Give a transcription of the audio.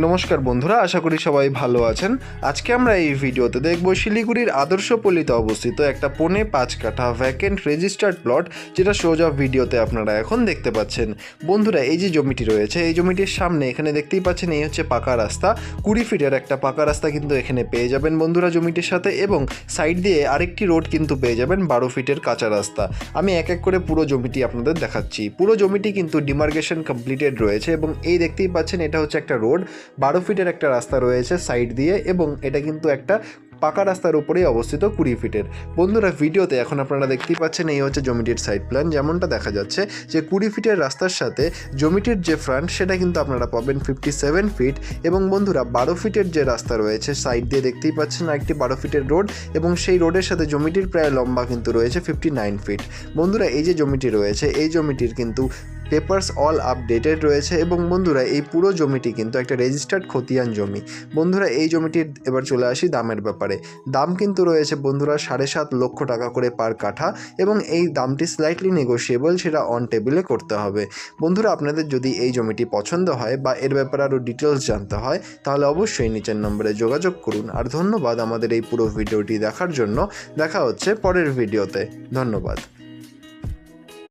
নমস্কার বন্ধুরা, আশা করি সবাই ভালো আছেন। আজকে আমরা এই ভিডিওতে দেখব শিলিগুড়ির আদর্শপল্লীতে অবস্থিত একটা 5.5 কাঠা ভ্যাকেন্ট রেজিস্টার্ড প্লট, যেটা সোজা ভিডিওতে আপনারা এখন দেখতে পাচ্ছেন। বন্ধুরা, এই যে জমিটি রয়েছে, এই জমিটির সামনে এখানে দেখতেই পাচ্ছেন, এই হচ্ছে পাকা রাস্তা। 20 ফিটের একটা পাকা রাস্তা কিন্তু এখানে পেয়ে যাবেন বন্ধুরা জমিটির সাথে, এবং সাইড দিয়ে আরেকটি রোড কিন্তু পেয়ে যাবেন 12 ফিটের কাঁচা রাস্তা। আমি এক এক করে পুরো জমিটি আপনাদের দেখাচ্ছি। পুরো জমিটি কিন্তু ডিমার্কেশন কমপ্লিটেড রয়েছে, এবং এই দেখতেই পাচ্ছেন এটা হচ্ছে একটা রোড। 12 ফিটের একটা রাস্তা রয়েছে সাইড দিয়ে, এবং এটা কিন্তু একটা পাকা রাস্তার উপরেই অবস্থিত 20 ফিটের। বন্ধুরা, ভিডিওতে এখন আপনারা দেখতেই পাচ্ছেন এই হচ্ছে জমিটির সাইড প্ল্যান। যেমনটা দেখা যাচ্ছে যে 20 ফিটের রাস্তার সাথে জমিটির যে ফ্রন্ট, সেটা কিন্তু আপনারা পাবেন 57 ফিট। এবং বন্ধুরা, 12 ফিটের যে রাস্তা রয়েছে সাইড দিয়ে দেখতেই পাচ্ছেন একটি 12 ফিটের রোড, এবং সেই রোডের সাথে জমিটির প্রায় লম্বা কিন্তু রয়েছে 59 ফিট। বন্ধুরা, এই যে জমিটি রয়েছে, এই জমিটির কিন্তু পেপারস অল আপডেটেড রয়েছে, এবং বন্ধুরা এই পুরো জমিটি কিন্তু একটা রেজিস্টার্ড খতিয়ান জমি। বন্ধুরা, এই জমিটির এবার চলে আসি দামের ব্যাপারে। দাম কিন্তু রয়েছে বন্ধুরা 7.5 লক্ষ টাকা করে পার কাঠা, এবং এই দামটি স্লাইটলি নেগোশিয়েবল, সেটা অন টেবিলে করতে হবে। বন্ধুরা, আপনাদের যদি এই জমিটি পছন্দ হয় বা এর ব্যাপারে আরও ডিটেলস জানতে হয়, তাহলে অবশ্যই নিচের নম্বরে যোগাযোগ করুন। আর ধন্যবাদ আমাদের এই পুরো ভিডিওটি দেখার জন্য। দেখা হচ্ছে পরের ভিডিওতে। ধন্যবাদ।